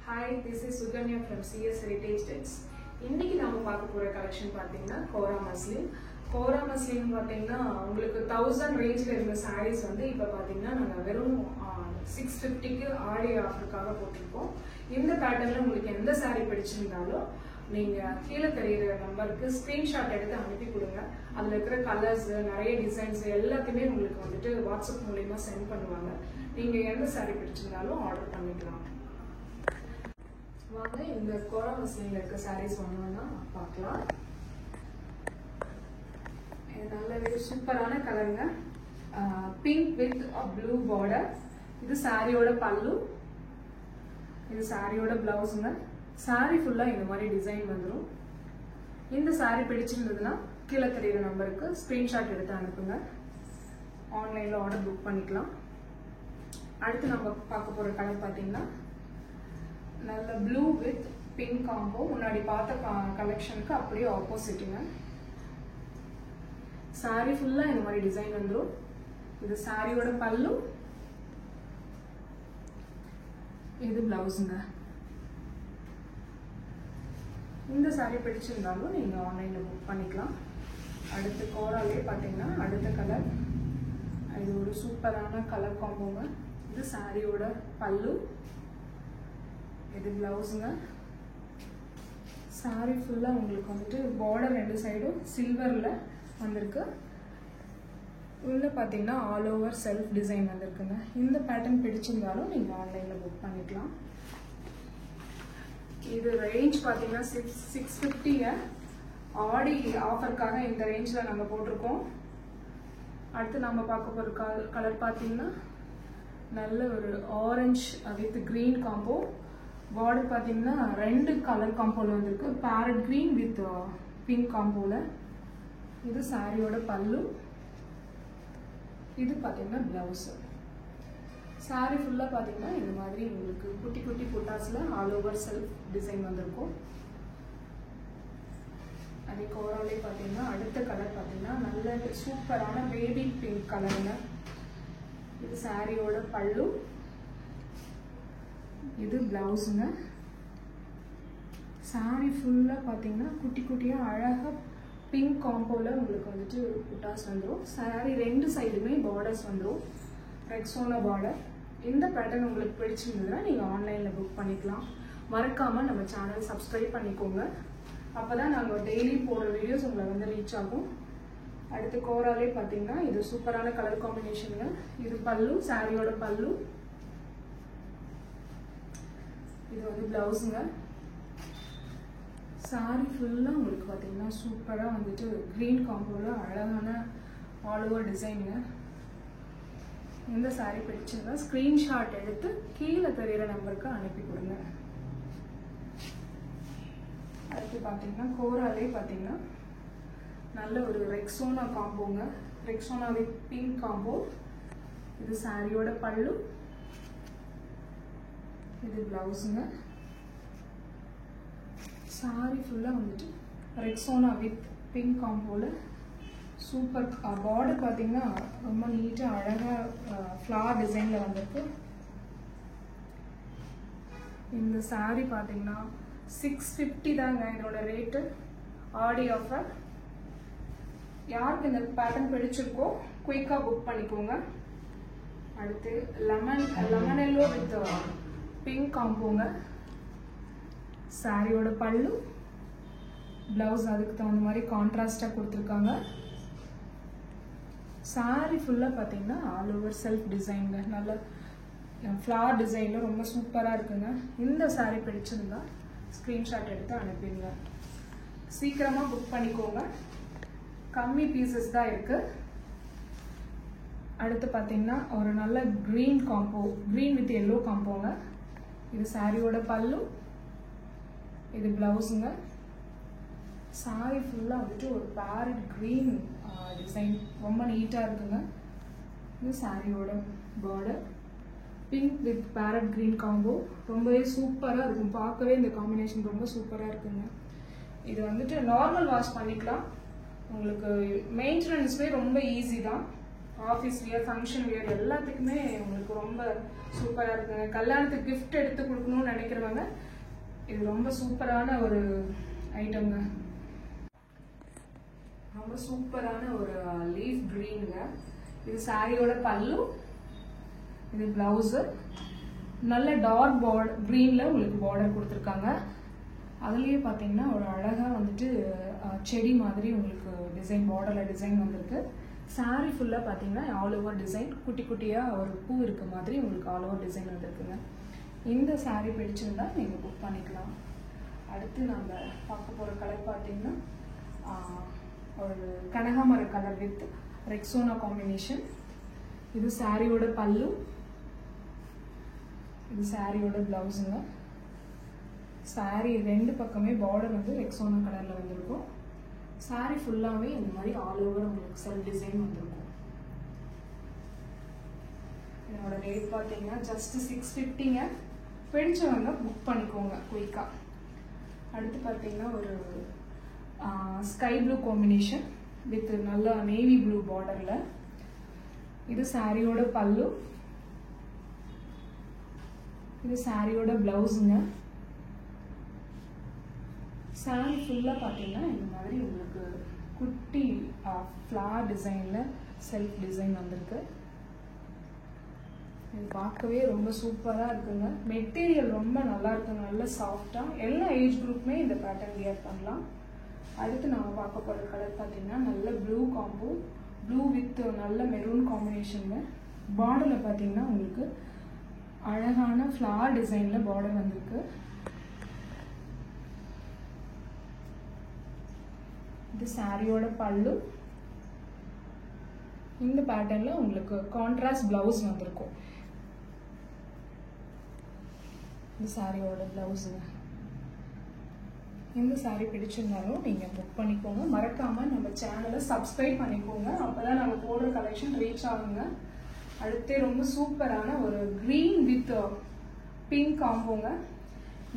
Hi, this is Suganya from CS Heritage Texts. இன்னைக்கு நாம பார்க்க போற கலெக்ஷன் பாத்தீங்கன்னா கோரா மஸ்லின். கோரா மஸ்லின் பாத்தீங்கன்னா உங்களுக்கு 1000 ரேஞ்ச்ல இருந்த sarees வந்து இப்ப பாத்தீங்கன்னா நாங்க வெறும் 650க்கு ஆடி ஆஃபருக்காக போட்டுருக்கோம். இந்த பேட்டர்ன்ல உங்களுக்கு எந்த saree பிடிச்சிருந்தாலும் நீங்க கீழ தெரியுற நம்பருக்கு ஸ்கிரீன்ஷாட் எடுத்து அனுப்பி கொடுங்க. அதுல இருக்கிற கலர்ஸ், நிறைய டிசைன்ஸ் எல்லாத்தையுமே உங்களுக்கு வந்துட்டு வாட்ஸ்அப் மூலமா சென்ட் பண்ணுவாங்க. நீங்க எந்த saree பிடிச்சிருந்தாலும் ஆர்டர் பண்ணிக்கலாம். வாங்க இந்த கோரா மஸ்லின்ல இருக்க sarees வாங்கணும்னா பார்க்கலாம். இது நல்லவே சூப்பரான கலருங்க. Pink with blue border. இது சாரியோட பல்லு, இது சாரியோட பிளவுஸுங்க. சாரி ஃபுல்லா இந்த மாதிரி டிசைன் வந்துடும். இந்த சாரி பிடிச்சிருந்ததுன்னா கீழே தெரியுற நம்பருக்கு ஸ்கிரீன்ஷாட் எடுத்து அனுப்புங்க. ஆன்லைன்ல ஆர்டர் புக் பண்ணிக்கலாம். அடுத்து நம்ம பார்க்க போற கலர் பார்த்தீங்கன்னா நல்ல ப்ளூ வித் பிங்க் காம்போ. முன்னாடி பார்த்த கலெக்ஷனுக்கு அப்படியே ஆப்போசிட்டுங்க. சாரி ஃபுல்லா இந்த மாதிரி டிசைன் வந்துடும். இது சாரியோட பல்லு, இது பிளவுஸுங்க. இந்த சாரி பிடிச்சிருந்தாலும் நீங்க ஆன்லைன்ல புக் பண்ணிக்கலாம். அடுத்து கோராலே பார்த்தீங்கன்னா அடுத்த கலர், இது ஒரு சூப்பரான கலர் காம்போங்க. இது சாரியோட பல்லு, இது பிளவுஸுங்க. சாரி ஃபுல்லா உங்களுக்கு வந்துட்டு பார்டர் ரெண்டு சைடும் சில்வர்ல வந்திருக்கு. உள்ள பாத்தீங்கன்னா ஆல் ஓவர் செல்ஃப் டிசைன் வந்திருக்குங்க. இந்த பேட்டர்ன் பிடிச்சிருந்தாலும் நீங்க ஆன்லைன்ல புக் பண்ணிக்கலாம். இது ரேஞ்ச் பாத்தீங்கன்னா 650 ஆடி ஆஃபருக்காக இந்த ரேஞ்ச்ல நாங்க போட்டிருக்கோம். அடுத்து நம்ம பார்க்க போற கலர் பாத்தீங்கன்னா நல்ல ஒரு orange with green combo. Border பாத்தீங்கன்னா ரெண்டு கலர் காம்போல வந்திருக்கு. பேரட் கிரீன் வித் பிங்க் காம்போல. இது சாரியோட பல்லு, இது பாத்தீங்கன்னா பிளவுஸ். சாரி ஃபுல்லா பாத்தீங்கன்னா இந்த மாதிரி உங்களுக்கு குட்டி குட்டி புட்டாஸ்ல ஆல் ஓவர் செல்ஃப் டிசைன் வந்திருக்கும். அதே கோராலே பாத்தீங்கன்னா அடுத்த கலர் பாத்தீங்கன்னா நல்ல சூப்பரான பேபி பிங்க் கலருங்க. இது சாரியோட பல்லு, இது பிளவுஸுங்க. சாரி ஃபுல்லா பாத்தீங்கன்னா குட்டி குட்டியா அழகா பிங்க் காம்போல உங்களுக்கு வந்துட்டு புட்டாஸ் வந்துடும். சாரி ரெண்டு சைடுமே பார்டர்ஸ் வந்துடும், ரெக்ஸோனா பார்டர். இந்த பேட்டர்ன் உங்களுக்கு பிடிச்சிருந்ததுன்னா நீங்க ஆன்லைன்ல புக் பண்ணிக்கலாம். மறக்காம நம்ம சேனல் சப்ஸ்கிரைப் பண்ணிக்கோங்க. அப்பதான் நாங்க டெய்லி போடுற வீடியோஸ் உங்களை வந்து ரீச் ஆகும். அடுத்து கோராலே பாத்தீங்கன்னா இது சூப்பரான கலர் காம்பினேஷனுங்க. இது பல்லு, சாரியோட பல்லு, இது வந்து பிளவுஸுங்க. சாரி ஃபுல்லா உங்களுக்கு பாத்தீங்கன்னா சூப்பரா வந்துட்டு கிரீன் காம்போல அழகான ஆல் ஓவர் டிசைனுங்க. இந்த சாரி பிடிச்சிருந்தா ஸ்கிரீன்ஷாட் எடுத்து கீழே தெரியுற நம்பருக்கு அனுப்பி கொடுங்க. அடுத்து பாத்தீங்கன்னா கோராலே பாத்தீங்கன்னா நல்ல ஒரு ரெக்ஸோனா காம்போங்க. Rexona with pink combo. இது சாரியோட பல்லு, இது பிளவுஸுங்க. சாரி ஃபுல்லா வந்துட்டு ரெக்ஸோனா வித் பிங்க் காம்போல சூப்பர். பார்டர் பாத்தீங்கன்னா ரொம்ப நீட்டா அழகா ஃப்ளவர் டிசைன்ல வந்திருக்கு. இந்த சாரி பாத்தீங்கன்னா 650 தாங்க இதோட ரேட்டு, ஆடி ஆஃபர். யாருக்கு இந்த பேட்டர்ன் பிடிச்சிருக்கோ குயிக்கா புக் பண்ணிக்கோங்க. அடுத்து லெமன் எல்லோ வித் பிங்க் காம்போங்க. சாரியோட பல்லு, பிளவுஸ் அதுக்கு தகுந்த மாதிரி கான்ட்ராஸ்டா கொடுத்துருக்காங்க. சாரி ஃபுல்லா பாத்தீங்கன்னா ஆல் ஓவர் செல்ஃப் டிசைன்ல நல்ல ஃப்ளவர் டிசைன்ல ரொம்ப சூப்பரா இருக்குங்க. இந்த சாரி பிடிச்சிருந்தா ஸ்கிரீன்ஷாட் எடுத்து அனுப்பிடுங்க. சீக்கிரமா புக் பண்ணிக்கோங்க, கம்மி பீசஸ் தான் இருக்கு. அடுத்து பாத்தீங்கன்னா ஒரு நல்ல green combo, green with yellow காம்போங்க. இது சாரியோட பல்லு, இது பிளவுஸுங்க. சாரி ஃபுல்லா வந்துட்டு ஒரு பேரட் கிரீன் டிசைன் ரொம்ப நீட்டா இருக்குங்க. இது சாரியோட border, pink with farad green combo. ரொம்பவே சூப்பரா இருக்கும், பார்க்கவே இந்த காம்பினேஷன் ரொம்ப சூப்பரா இருக்குங்க. இது வந்துட்டு நார்மல் வாஷ் பண்ணிக்கலாம். உங்களுக்கு மெயின்டெனன்ஸ்மே ரொம்ப ஈஸி தான். ஆஃபீஸ் வியர், ஃபங்க்ஷன் வியர் எல்லாத்துக்குமே உங்களுக்கு ரொம்ப சூப்பராக இருக்குங்க. கல்யாணத்துக்கு கிஃப்ட் எடுத்து கொடுக்கணும்னு நினைக்கிறவங்க இது ரொம்ப சூப்பரான ஒரு ஐட்டம்ங்க. ரொம்ப சூப்பரான ஒரு லீஃப் க்ரீனுங்க. இது சாரியோட பல்லு, இது பிளவுஸு. நல்ல டார்க் பார்டர் க்ரீனில் உங்களுக்கு பார்டர் கொடுத்துருக்காங்க. அதுலேயே பார்த்தீங்கன்னா ஒரு அழகாக வந்துட்டு செடி மாதிரி உங்களுக்கு டிசைன், பார்டரில் டிசைன் வந்திருக்கு. சாரீ ஃபுல்லாக பார்த்தீங்கன்னா ஆல் ஓவர் டிசைன், குட்டி குட்டியாக ஒரு பூ இருக்க மாதிரி உங்களுக்கு ஆல் ஓவர் டிசைன் வந்துருக்குங்க. இந்த சாரீ பிடிச்சிருந்தா நீங்கள் புக் பண்ணிக்கலாம். அடுத்து நம்ம பார்க்க போகிற கலர் பார்த்தீங்கன்னா ஒரு கனகாமர கலர் வித் ரெக்ஸோனா காம்பினேஷன். இது சாரியோட பல்லு, இது சாரியோட பிளவுஸுங்க. சாரீ ரெண்டு பக்கமே பார்டர் வந்து ரெக்ஸோனா கலரில் வந்திருக்கும். சாரீ ஃபுல்லாகவே இந்த மாதிரி ஆல் ஓவர் உங்களுக்கு செல்ஃப் டிசைன் வந்திருக்கும். என்னோட ரேட் பார்த்தீங்கன்னா ஜஸ்ட் 650ங்க. பிடிச்சவங்க புக் பண்ணிக்கோங்க குயிக்காக. அடுத்து பார்த்தீங்கன்னா ஒரு ஸ்கை ப்ளூ காம்பினேஷன் வித் நல்ல நேவி ப்ளூ பார்டரில். இது சாரியோட பல்லு, இது சாரியோட பிளவுஸுங்க. சாரீ ஃபுல்லாக பார்த்தீங்கன்னா இந்த மாதிரி உங்களுக்கு குட்டி ஃப்ளார் டிசைனில் செல்ஃப் டிசைன் வந்திருக்கு. இது பார்க்கவே ரொம்ப சூப்பராக இருக்குங்க. மெட்டீரியல் ரொம்ப நல்லா இருக்குங்க, நல்ல சாஃப்டாக. எல்லா ஏஜ் குரூப்புமே இந்த பேட்டர்ன் வியர் பண்ணலாம். அடுத்து நாம் பார்க்க போகிற கலர் பார்த்தீங்கன்னா நல்ல ப்ளூ காம்போ, ப்ளூ வித் நல்ல மெரூன் காம்பினேஷனுங்க. பார்டரில் பார்த்தீங்கன்னா உங்களுக்கு அழகான ஃப்ளார் டிசைனில் பார்டர் வந்திருக்கு. இது சாரியோட பல்லு. இந்த பேட்டர்னில் உங்களுக்கு கான்ட்ராஸ்ட் பிளவுஸ் வந்திருக்கும். இந்த சாரியோட பிளவுஸுங்க. இந்த சாரீ பிடிச்சிருந்தாலும் நீங்கள் புக் பண்ணிக்கோங்க. மறக்காமல் நம்ம சேனலை சப்ஸ்கிரைப் பண்ணிக்கோங்க, அப்போ தான் நம்ம போடுற கலெக்ஷன் ரீச் ஆகுங்க. அடுத்து ரொம்ப சூப்பரான ஒரு க்ரீன் வித் பிங்க் காம்போங்க.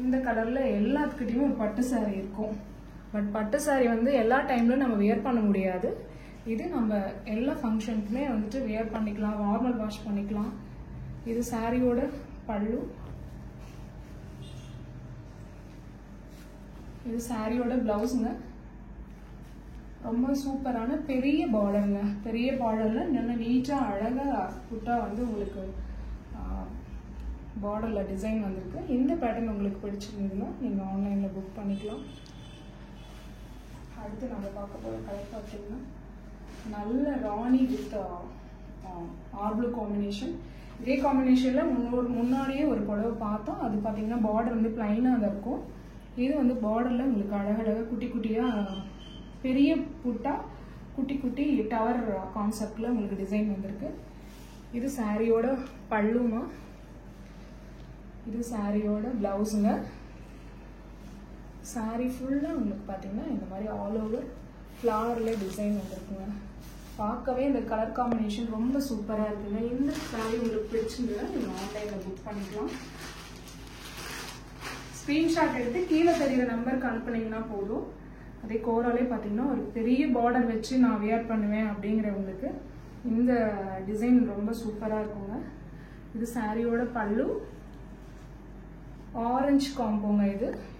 இந்த கலரில் எல்லாத்துக்கிட்டையுமே ஒரு பட்டு சாரீ இருக்கும். பட் பட்டு சாரீ வந்து எல்லா டைம்லையும் நம்ம வியர் பண்ண முடியாது. இது நம்ம எல்லா ஃபங்க்ஷனுக்குமே வந்துட்டு வியர் பண்ணிக்கலாம், நார்மல் வாஷ் பண்ணிக்கலாம். இது சாரியோட பல்லு, இது சாரியோட பிளவுஸுங்க. ரொம்ப சூப்பரான பெரிய பார்டருங்க. பெரிய பார்டரில் நல்ல நீட்டாக அழகாக புட்டாக வந்து உங்களுக்கு பார்டரில் டிசைன் வந்திருக்கு. இந்த பேட்டர்ன் உங்களுக்கு பிடிச்சிருந்ததுன்னா நீங்கள் ஆன்லைனில் புக் பண்ணிக்கலாம். அடுத்து நம்ம பார்க்க போகிற கலர் பார்த்தீங்கன்னா நல்ல ராணி வித் ஆர்ப்ளூ காம்பினேஷன். இதே காம்பினேஷனில் முன்னாடியே ஒரு புடவை பார்த்தோம். அது பார்த்தீங்கன்னா பார்டர் வந்து பிளைனாக தான் இருக்கும். இது வந்து பார்டரில் உங்களுக்கு அழகழகாக குட்டி குட்டியாக பெரிய புட்டா குட்டி குட்டி டவர் கான்செப்டில் உங்களுக்கு டிசைன் வந்திருக்கு. இது சாரியோட பல்லுமா, இது சாரியோட பிளவுஸுங்க. சாரீ ஃபுல்லாக உங்களுக்கு பார்த்தீங்கன்னா இந்த மாதிரி ஆல் ஓவர் ஃப்ளவரில் டிசைன் வந்திருக்குங்க. பார்க்கவே இந்த கலர் காம்பினேஷன் ரொம்ப சூப்பராக இருக்குங்க. இந்த சாரீ உங்களுக்கு பிடிச்சிருந்ததுன்னா நீங்கள் ஆன்லைனில் புக் பண்ணிக்கலாம். ஸ்க்ரீன்ஷாட் எடுத்து கீழே தெரிகிற நம்பருக்கு அனுப்புனீங்கன்னா போதும். அதே கோராலே பார்த்தீங்கன்னா ஒரு பெரிய பார்டர் வச்சு நான் வியர் பண்ணுவேன் அப்படிங்கிறவங்களுக்கு இந்த டிசைன் ரொம்ப சூப்பராக இருக்குங்க. இது சாரியோட பல்லு, ஆரஞ்சு காம்போங்க.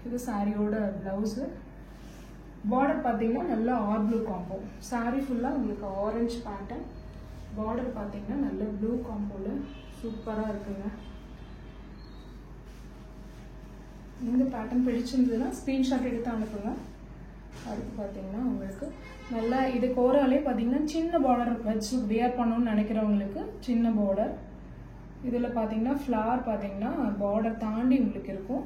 இது சாரியோட பிளவுஸு. பார்டர் பார்த்தீங்கன்னா நல்ல ஆர்ப்ளூ காம்போ. சாரீ ஃபுல்லாக உங்களுக்கு ஆரஞ்சு பேட்டர்ன், பார்டர் பார்த்தீங்கன்னா நல்ல ப்ளூ காம்போவில் சூப்பராக இருக்குங்க. இந்த பேட்டர்ன் பிடிச்சிருந்ததுன்னா ஸ்க்ரீன்ஷாட் எடுத்து அனுப்புங்க. அடுத்து பார்த்தீங்கன்னா உங்களுக்கு நல்லா இது கோராலே பார்த்தீங்கன்னா சின்ன பார்டர் வச்சு வியர் பண்ணணும்னு நினைக்கிறவங்களுக்கு சின்ன பார்டர். இதில் பார்த்தீங்கன்னா ஃப்ளார் பார்த்தீங்கன்னா பார்டர் தாண்டி உங்களுக்கு இருக்கும்.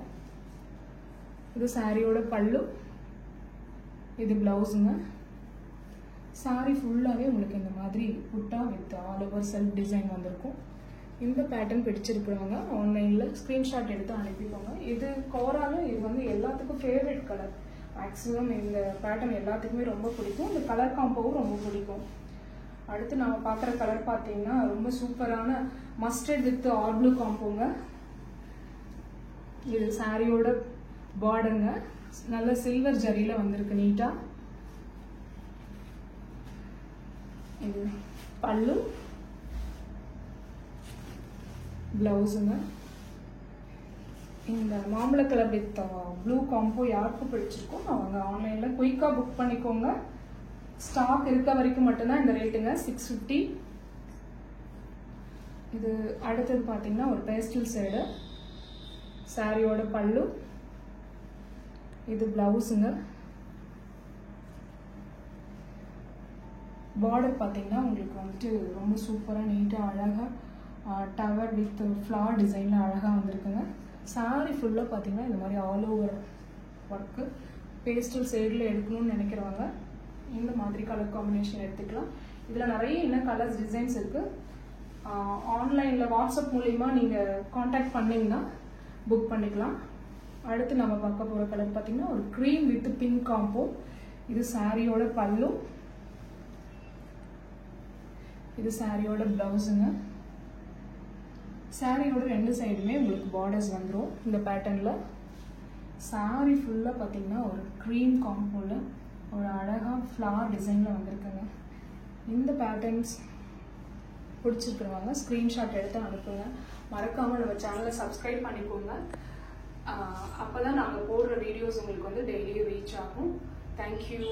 இது சாரியோட பல்லு, இது பிளவுஸுங்க. சாரீ ஃபுல்லாகவே உங்களுக்கு இந்த மாதிரி புட்டா with all over self design வந்திருக்கும். இந்த பேட்டர்ன் பிடிச்சிருக்கிறவங்க ஆன்லைனில் ஸ்க்ரீன்ஷாட் எடுத்து அனுப்பிக்கோங்க. இது கோராலும் இது வந்து எல்லாத்துக்கும் ஃபேவரட் கலர். மேக்ஸிமம் இந்த பேட்டர்ன் எல்லாத்துக்குமே ரொம்ப பிடிக்கும். இந்த கலர் காம்போவும் ரொம்ப பிடிக்கும். அடுத்து நம்ம பார்க்குற கலர் பார்த்தீங்கன்னா ரொம்ப சூப்பரான மஸ்டர்ட் வித் ஆர்ப்ளூ காம்போங்க. இது சாரியோட பார்டருங்க. நல்ல சில்வர் ஜரியில் வந்திருக்கு நீட்டாக. இது பல்லு, பிளவுஸுங்க. இந்த மாம்பழ கலர் வித் ப்ளூ காம்போ யாருக்கு பிடிச்சிருக்கோ அவங்க ஆன்லைனில் குயிக்காக புக் பண்ணிக்கோங்க. ஸ்டாக் இருக்க வரைக்கும் மட்டும்தான் இந்த ரேட்டுங்க, 650. இது அடுத்தது பார்த்தீங்கன்னா ஒரு பேஸ்டல் ஷேடு, சாரியோட பல்லு, இது பிளவுஸுங்க. பார்டர் பார்த்தீங்கன்னா உங்களுக்கு வந்துட்டு ரொம்ப சூப்பராக நீட்டாக அழகாக டவர் வித் ஃப்ளார் டிசைனில் அழகாக வந்திருக்குங்க. சாரி ஃபுல்லாக பார்த்தீங்கன்னா இந்த மாதிரி ஆல் ஓவர் ஒர்க்கு. பேஸ்டல் ஷேடில் எடுக்கணும்னு நினைக்கிறவங்க இந்த மாதிரி கலர் காம்பினேஷன் எடுத்துக்கலாம். இதில் நிறைய இன்னும் கலர்ஸ் டிசைன்ஸ் இருக்குது. ஆன்லைனில் வாட்ஸ்அப் மூலிமா நீங்கள் காண்டாக்ட் பண்ணிங்கன்னா புக் பண்ணிக்கலாம். அடுத்து நம்ம பார்க்க போகிற கலர் பார்த்தீங்கன்னா ஒரு க்ரீம் வித் பிங்க் காம்போ. இது சாரியோட பல்லு, இது சாரியோட பிளவுஸுங்க. சாரியோட ரெண்டு சைடுமே உங்களுக்கு பார்டர்ஸ் வந்துடும் இந்த பேட்டர்னில். சாரி ஃபுல்லாக பார்த்தீங்கன்னா ஒரு க்ரீம் காம்போவில் ஒரு அழகாக ஃப்ளார் டிசைனில் வந்திருக்குங்க. இந்த பேட்டர்ன்ஸ் பிடிச்சிருக்கிறவங்க ஸ்க்ரீன்ஷாட் எடுத்து அனுப்புங்க. மறக்காமல் நம்ம சேனலை சப்ஸ்கிரைப் பண்ணிக்கோங்க. அப்போ தான் நாங்கள் போடுற வீடியோஸ் உங்களுக்கு வந்து டெய்லியும் ரீச் ஆகும். தேங்க்யூ.